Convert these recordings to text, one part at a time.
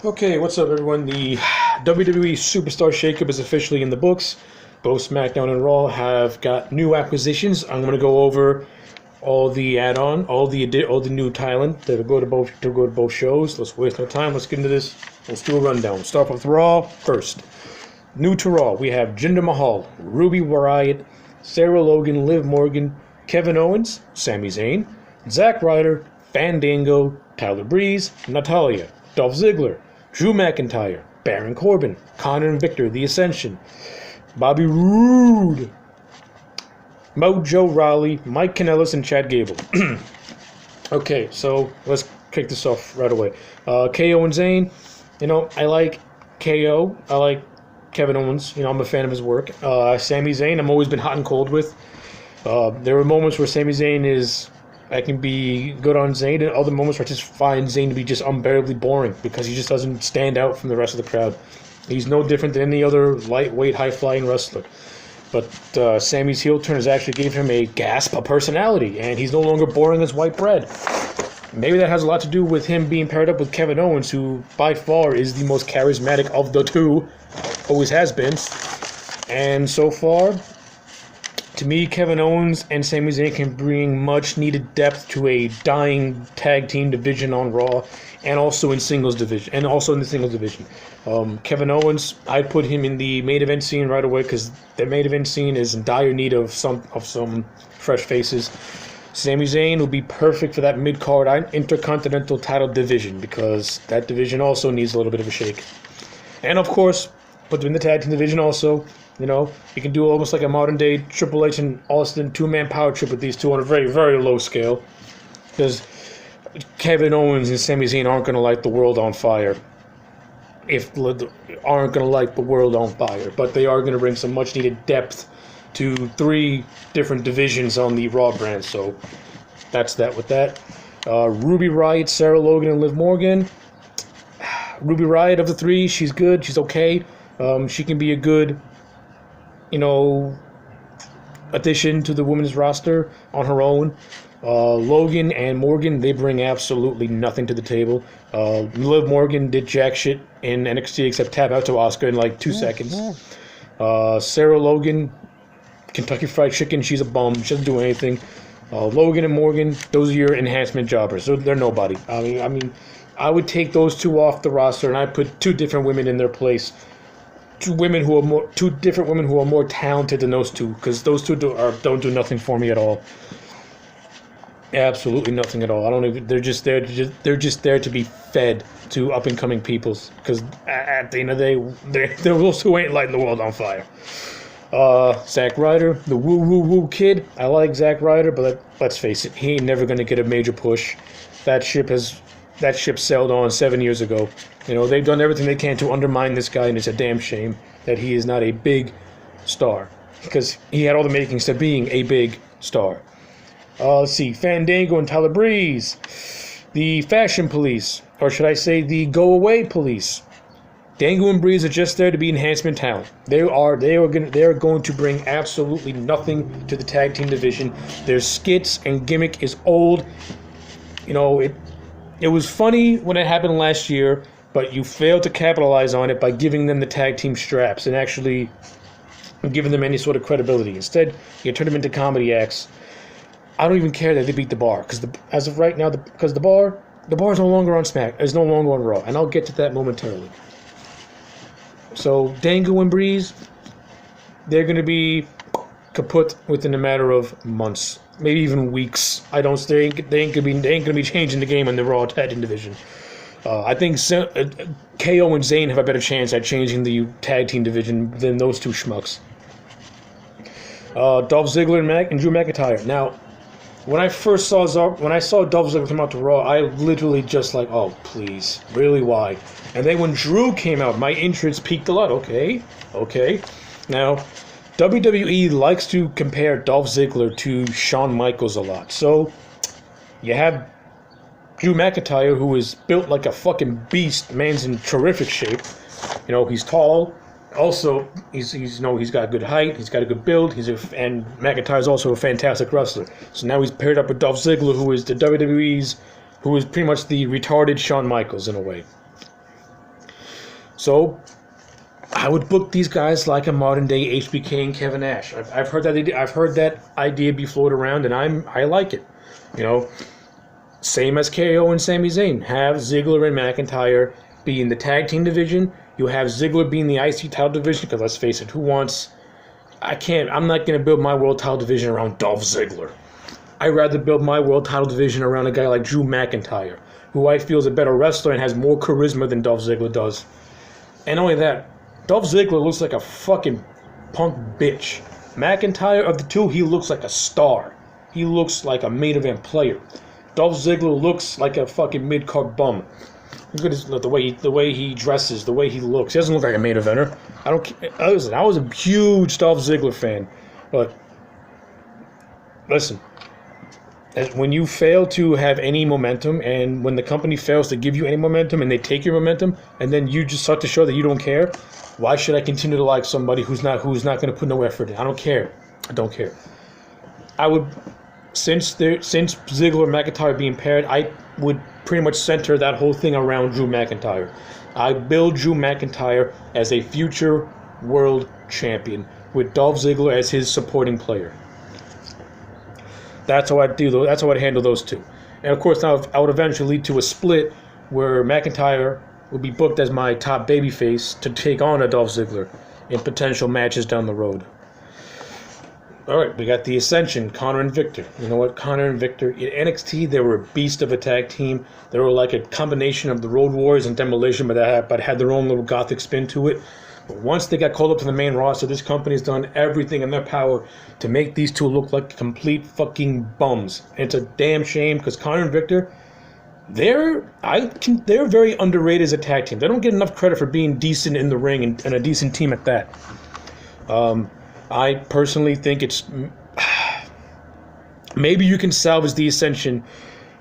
Okay, what's up, everyone? The WWE Superstar Shakeup is officially in the books. Both SmackDown and Raw have got new acquisitions. I'm going to go over all the add-on, all the new talent that will go to both shows. Let's waste no time. Let's get into this. Let's do a rundown. Start with Raw first. New to Raw, we have Jinder Mahal, Ruby Riott, Sarah Logan, Liv Morgan, Kevin Owens, Sami Zayn, Zack Ryder, Fandango, Tyler Breeze, Natalya, Dolph Ziggler, Drew McIntyre, Baron Corbin, Connor and Victor, The Ascension, Bobby Roode, Mojo Rawley, Mike Kanellis, and Chad Gable. Okay, so let's kick this off right away. KO and Zayn, I like KO. I like Kevin Owens. I'm a fan of his work. Sami Zayn, I've always been hot and cold with. There are moments where Sami Zayn I can be good on Zayn, and other moments where I just find Zayn to be just unbearably boring because he just doesn't stand out from the rest of the crowd. He's no different than any other lightweight, high-flying wrestler. But Sami's heel turn has actually gave him a gasp of personality, and he's no longer boring as white bread. Maybe that has a lot to do with him being paired up with Kevin Owens, who by far is the most charismatic of the two, always has been. And so far, to me, Kevin Owens and Sami Zayn can bring much-needed depth to a dying tag team division on Raw, and also in singles division, and also in the singles division. Kevin Owens, I'd put him in the main event scene right away because the main event scene is in dire need of some fresh faces. Sami Zayn will be perfect for that mid-card intercontinental title division because that division also needs a little bit of a shake. And of course, put them in the tag team division also. You can do almost like a modern-day Triple H and Austin two-man power trip with these two on a very, very low scale. Because Kevin Owens and Sami Zayn aren't going to light the world on fire. But they are going to bring some much-needed depth to three different divisions on the Raw brand. So that's that with that. Ruby Riott, Sarah Logan, and Liv Morgan. Ruby Riott, of the three, she's good. She's okay. She can be a good addition to the women's roster on her own. Logan and Morgan, they bring absolutely nothing to the table. Liv Morgan did jack shit in NXT except tap out to Asuka in like 2 seconds. Sarah Logan, Kentucky Fried Chicken, she's a bum. She doesn't do anything. Logan and Morgan, those are your enhancement jobbers. They're nobody. I mean, I would take those two off the roster and I'd put two different women in their place. Two different women who are more talented than those two, because those two don't do nothing for me at all. Absolutely nothing at all. They're just there to be fed to up and coming peoples, because at the end of the day, they're those who ain't lighting the world on fire. Zack Ryder, the woo kid. I like Zack Ryder, but let's face it, he ain't never gonna get a major push. That ship sailed on 7 years ago. They've done everything they can to undermine this guy, and it's a damn shame that he is not a big star, because he had all the makings to being a big star. Let's see, Fandango and Tyler Breeze, the fashion police, or should I say the go-away police. Dango and Breeze are just there to be enhancement talent. They are going to bring absolutely nothing to the tag team division. Their skits and gimmick is old. It was funny when it happened last year, but you failed to capitalize on it by giving them the tag team straps and actually giving them any sort of credibility. Instead, you turn them into comedy acts. I don't even care that they beat the Bar, because as of right now, because the Bar is no longer on is no longer on Raw, and I'll get to that momentarily. So Dango and Breeze, they're going to be kaput within a matter of months, maybe even weeks. They ain't gonna be changing the game in the Raw tag team division. I think KO and Zayn have a better chance at changing the tag team division than those two schmucks. Dolph Ziggler and Drew McIntyre. Now, when I saw Dolph Ziggler come out to Raw, I literally just like, oh please, really, why? And then when Drew came out, my interest peaked a lot. Okay. Now, WWE likes to compare Dolph Ziggler to Shawn Michaels a lot. So, you have Drew McIntyre, who is built like a fucking beast. Man's in terrific shape. He's tall. Also, he's got good height. He's got a good build. And McIntyre's also a fantastic wrestler. So now he's paired up with Dolph Ziggler, who is pretty much the retarded Shawn Michaels in a way. So I would book these guys like a modern day HBK and Kevin Nash. I've heard that idea be floated around, and I like it. You know, same as KO and Sami Zayn. Have Ziggler and McIntyre be in the tag team division. You have Ziggler be in the IC title division, because let's face it, I'm not going to build my world title division around Dolph Ziggler. I'd rather build my world title division around a guy like Drew McIntyre, who I feel is a better wrestler and has more charisma than Dolph Ziggler does. And not only that, Dolph Ziggler looks like a fucking punk bitch. McIntyre, of the two, he looks like a star. He looks like a main event player. Dolph Ziggler looks like a fucking mid-card bum. Look at the way he dresses, the way he looks. He doesn't look like a main eventer. Listen, I was a huge Dolph Ziggler fan, but listen, when you fail to have any momentum, and when the company fails to give you any momentum, and they take your momentum, and then you just start to show that you don't care, why should I continue to like somebody who's not going to put no effort in? I don't care. I would, since Ziggler and McIntyre being paired, I would pretty much center that whole thing around Drew McIntyre. I build Drew McIntyre as a future world champion with Dolph Ziggler as his supporting player. That's how I'd do. That's how I'd handle those two. And of course, now I would eventually lead to a split where McIntyre would be booked as my top babyface to take on a Dolph Ziggler in potential matches down the road. All right, we got the Ascension, Connor and Victor. You know what? Connor and Victor, in NXT, they were a beast of a tag team. They were like a combination of the Road Warriors and Demolition, but had their own little gothic spin to it. But once they got called up to the main roster, this company's done everything in their power to make these two look like complete fucking bums. And it's a damn shame, because Connor and Victor, they're very underrated as a tag team. They don't get enough credit for being decent in the ring and a decent team at that. I personally think it's maybe you can salvage the Ascension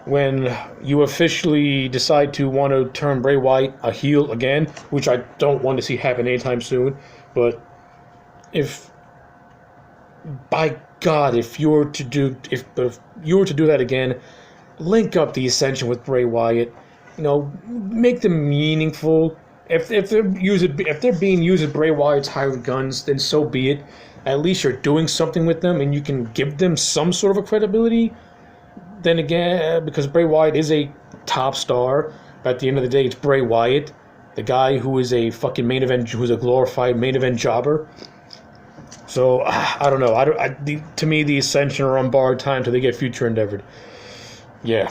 when you officially decide to want to turn Bray Wyatt a heel again, which I don't want to see happen anytime soon. But if you were to do that again, link up the Ascension with Bray Wyatt. You know, make them meaningful. If they're being used as Bray Wyatt's hired guns, then so be it. At least you're doing something with them, and you can give them some sort of a credibility. Then again, because Bray Wyatt is a top star, but at the end of the day, it's Bray Wyatt, the guy who is a fucking main event, who's a glorified main event jobber. So I don't know. To me, the Ascension are on borrowed time till they get future endeavored. Yeah.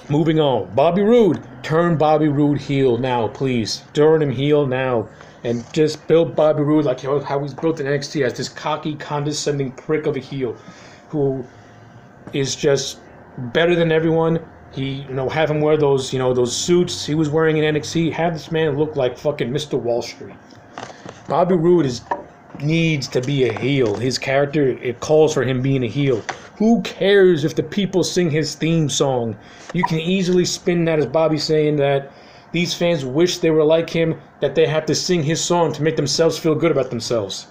Moving on. Bobby Roode. Turn Bobby Roode heel now, please. Turn him heel now. And just build Bobby Roode like how he's built in NXT, as this cocky, condescending prick of a heel who is just better than everyone. Have him wear those suits he was wearing in NXT. Have this man look like fucking Mr. Wall Street. Bobby Roode needs to be a heel. His character, it calls for him being a heel. Who cares if the people sing his theme song? You can easily spin that as Bobby saying that these fans wish they were like him, that they have to sing his song to make themselves feel good about themselves.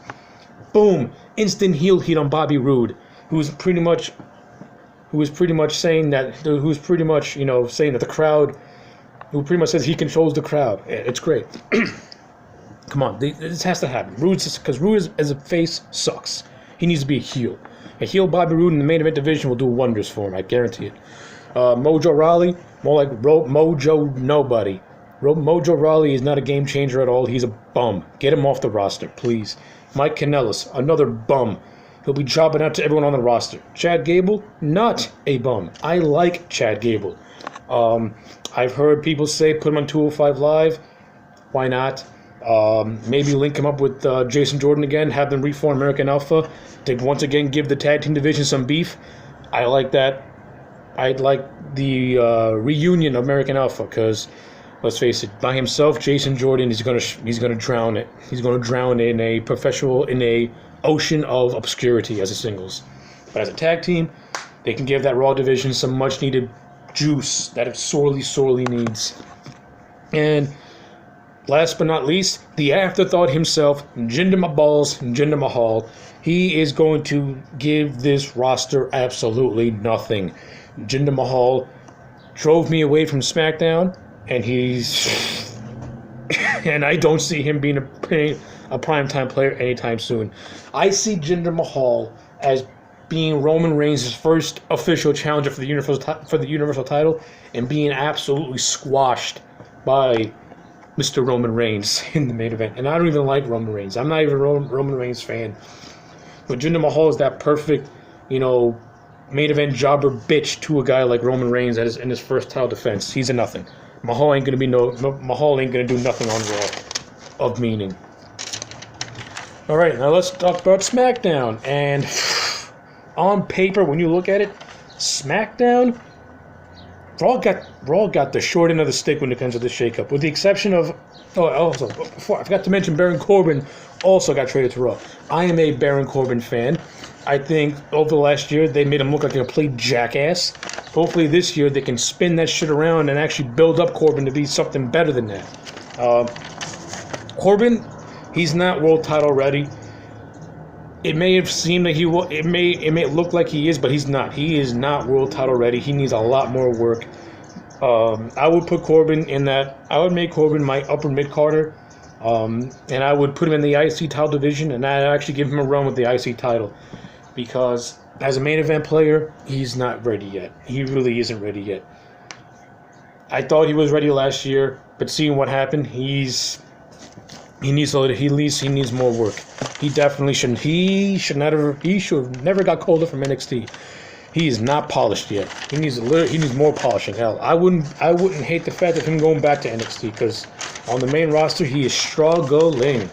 Boom. Instant heel heat on Bobby Roode, who's pretty much saying that the crowd, who pretty much says he controls the crowd. It's great. Come on, this has to happen. Because Roode as a face sucks. He needs to be a heel. A heel Bobby Roode in the main event division will do wonders for him, I guarantee it. Mojo Rawley, more like Mojo Nobody. Mojo Rawley is not a game changer at all. He's a bum. Get him off the roster, please. Mike Kanellis, another bum. He'll be jobbing out to everyone on the roster. Chad Gable, not a bum. I like Chad Gable. I've heard people say put him on 205 Live. Why not? Maybe link him up with Jason Jordan again. Have them reform American Alpha to once again give the tag team division some beef. I like that. I'd like the reunion of American Alpha, because let's face it, by himself, Jason Jordan is gonna drown it. He's gonna drown in a ocean of obscurity as a singles. But as a tag team, they can give that Raw division some much needed juice that it sorely needs. And last but not least, the afterthought himself, Jinder Mahal. He is going to give this roster absolutely nothing. Jinder Mahal drove me away from SmackDown, and he's And I don't see him being a primetime player anytime soon. I see Jinder Mahal as being Roman Reigns' first official challenger for the Universal title, and being absolutely squashed by Mr. Roman Reigns in the main event. And I don't even like Roman Reigns. I'm not even a Roman Reigns fan. But Jinder Mahal is that perfect, main event jobber bitch to a guy like Roman Reigns in his first title defense. He's a nothing. Mahal ain't gonna do nothing on Raw of meaning. All right, now let's talk about SmackDown. And on paper, when you look at it, SmackDown, Raw got the short end of the stick when it comes to the shakeup, with the exception of before I forgot to mention Baron Corbin also got traded to Raw. I am a Baron Corbin fan. I think over the last year they made him look like a complete jackass. Hopefully this year they can spin that shit around and actually build up Corbin to be something better than that. Corbin, he's not world title ready. It may have seemed like he will. It may look like he is, but he's not. He is not world title ready. He needs a lot more work. I would put Corbin in that. I would make Corbin my upper mid Carter, and I would put him in the IC title division, and I'd actually give him a run with the IC title, because as a main event player, he's not ready yet. He really isn't ready yet. I thought he was ready last year, but seeing what happened, he needs more work. He definitely shouldn't. He should have never got called up from NXT. He is not polished yet. He needs more polishing. Hell, I wouldn't hate the fact of him going back to NXT, because on the main roster he is struggling.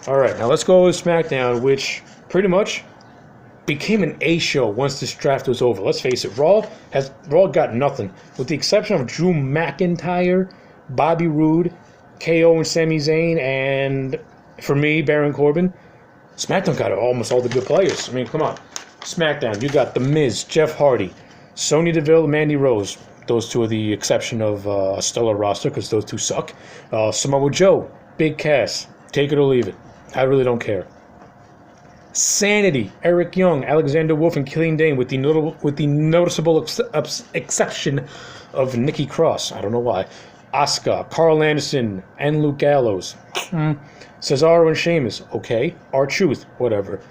All right, now let's go with SmackDown, which pretty much became an A show once this draft was over. Let's face it, Raw got nothing, with the exception of Drew McIntyre, Bobby Roode, KO and Sami Zayn, and for me, Baron Corbin. SmackDown got almost all the good players. I mean, come on. SmackDown, you got The Miz, Jeff Hardy, Sonya Deville, Mandy Rose. Those two are the exception of a stellar roster, because those two suck. Samoa Joe, Big Cass, take it or leave it. I really don't care. Sanity, Eric Young, Alexander Wolf, and Killian Dane, with the noticeable exception of Nikki Cross. I don't know why. Asuka, Carl Anderson, and Luke Gallows. Cesaro and Sheamus, okay. R-Truth, whatever.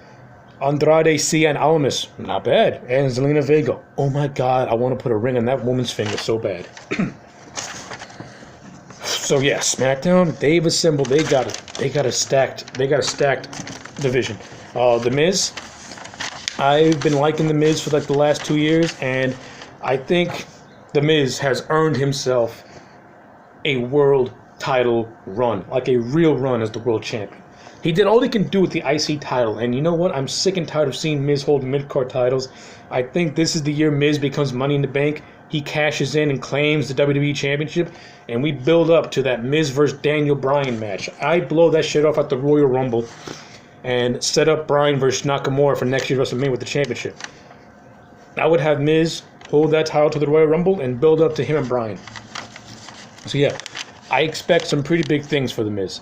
Andrade, Cia, and Almas, not bad. And Zelina Vega. Oh my God, I want to put a ring on that woman's finger so bad. So yeah, SmackDown, they've assembled. They got a stacked division. The Miz, I've been liking The Miz for like the last 2 years, and I think The Miz has earned himself a world title run, like a real run as the world champion. He did all he can do with the IC title, and you know what? I'm sick and tired of seeing Miz hold mid-card titles. I think this is the year Miz becomes Money in the Bank. He cashes in and claims the WWE Championship, and we build up to that Miz versus Daniel Bryan match. I blow that shit off at the Royal Rumble and set up Bryan versus Nakamura for next year's WrestleMania with the championship. I would have Miz hold that title to the Royal Rumble and build up to him and Bryan. So yeah, I expect some pretty big things for The Miz.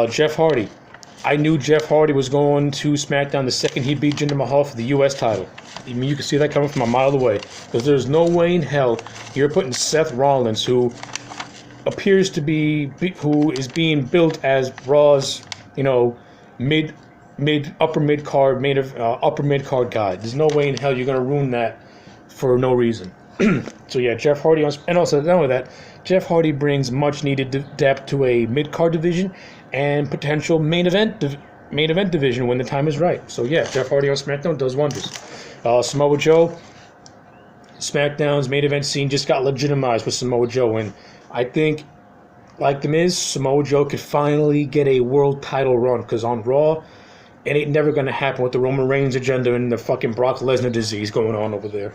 Jeff Hardy. I knew Jeff Hardy was going to SmackDown the second he beat Jinder Mahal for the U.S. title. I mean, you can see that coming from a mile away, because there's no way in hell you're putting Seth Rollins, who appears to be, who is being built as Raw's, upper mid card guy. There's no way in hell you're gonna ruin that for no reason. So yeah, Jeff Hardy, and also not only that, Jeff Hardy brings much needed depth to a mid card division and potential main event division when the time is right. So yeah, Jeff Hardy on SmackDown does wonders. Samoa Joe, SmackDown's main event scene just got legitimized with Samoa Joe, and I think, like The Miz, Samoa Joe could finally get a world title run, because on Raw, it ain't never going to happen with the Roman Reigns agenda and the fucking Brock Lesnar disease going on over there.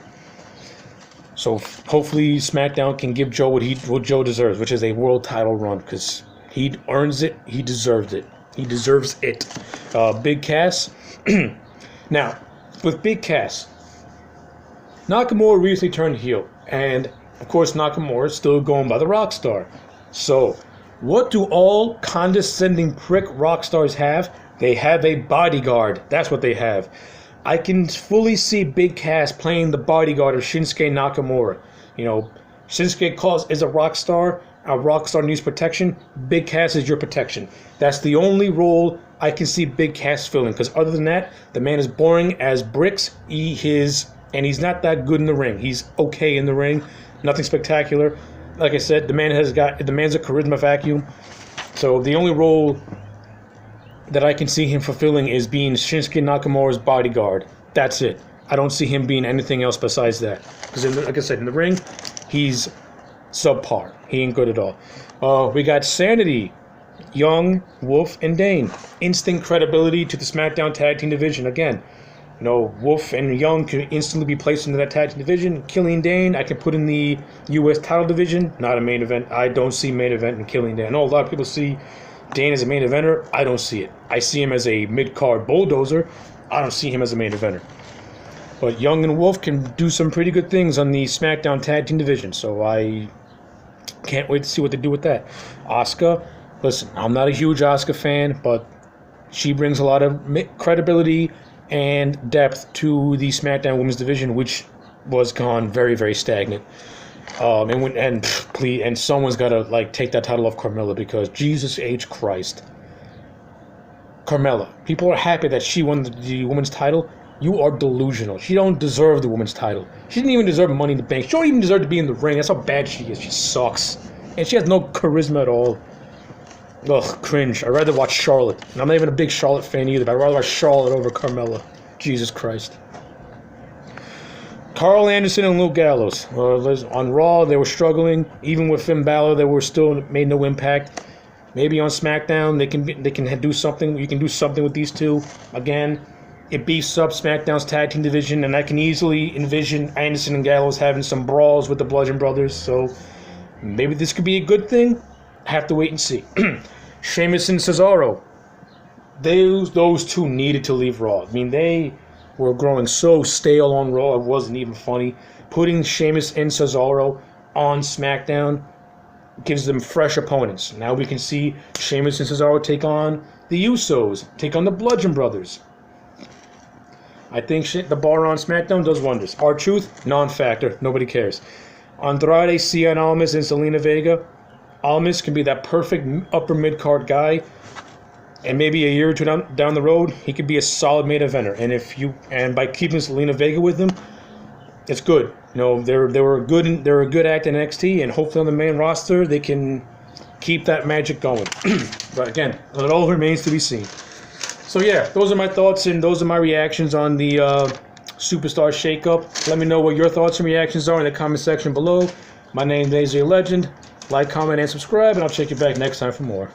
So hopefully SmackDown can give Joe what Joe deserves, which is a world title run, because he earns it, he deserves it. He deserves it. Big Cass. Now, with Big Cass, Nakamura recently turned heel, and of course Nakamura is still going by the Rockstar. So, what do all condescending prick rock stars have? They have a bodyguard. That's what they have. I can fully see Big Cass playing the bodyguard of Shinsuke Nakamura. Shinsuke is a rock star. a Rockstar needs protection, Big Cass is your protection. That's the only role I can see Big Cass filling, because other than that, the man is boring as bricks. And he's not that good in the ring. He's okay in the ring, nothing spectacular. Like I said, the man's a charisma vacuum. So the only role that I can see him fulfilling is being Shinsuke Nakamura's bodyguard. That's it. I don't see him being anything else besides that. Because, like I said, in the ring, he's subpar. He ain't good at all. We got Sanity, Young, Wolf, and Dane. Instant credibility to the SmackDown Tag Team division. Again, Wolf and Young can instantly be placed into that tag team division. Killing Dane, I can put in the U.S. title division. Not a main event. I don't see main event in Killing Dane. I know a lot of people see Dane as a main eventer. I don't see it. I see him as a mid-card bulldozer. I don't see him as a main eventer. But Young and Wolf can do some pretty good things on the SmackDown Tag Team division. So I can't wait to see what they do with that. Asuka, listen, I'm not a huge Asuka fan, but she brings a lot of credibility and depth to the SmackDown Women's division, which was gone very, very stagnant. And someone's got to take that title off Carmella, because Jesus H. Christ. Carmella, people are happy that she won the women's title. You are delusional. She don't deserve the women's title. She didn't even deserve Money in the Bank. She don't even deserve to be in the ring. That's how bad she is. She sucks. And she has no charisma at all. Ugh, cringe. I'd rather watch Charlotte. And I'm not even a big Charlotte fan either, but I'd rather watch Charlotte over Carmella. Jesus Christ. Carl Anderson and Luke Gallows. On Raw, they were struggling. Even with Finn Balor, they were still made no impact. Maybe on SmackDown, they can do something. You can do something with these two. Again, it beefs up SmackDown's tag team division, and I can easily envision Anderson and Gallows having some brawls with the Bludgeon Brothers. So maybe this could be a good thing. Have to wait and see. Sheamus and Cesaro. Those two needed to leave Raw. I mean, they were growing so stale on Raw, it wasn't even funny. Putting Sheamus and Cesaro on SmackDown gives them fresh opponents. Now we can see Sheamus and Cesaro take on the Usos, take on the Bludgeon Brothers. I think the bar on SmackDown does wonders. R-Truth, non-factor. Nobody cares. Andrade, Cien Almas, and Zelina Vega. Almas can be that perfect upper mid-card guy, and maybe a year or two down the road, he could be a solid main eventer. And by keeping Zelina Vega with him, it's good. They were a good act in NXT, and hopefully on the main roster they can keep that magic going. But again, it all remains to be seen. So yeah, those are my thoughts and those are my reactions on the Superstar Shakeup. Let me know what your thoughts and reactions are in the comment section below. My name is AJ Legend. Like, comment, and subscribe, and I'll check you back next time for more.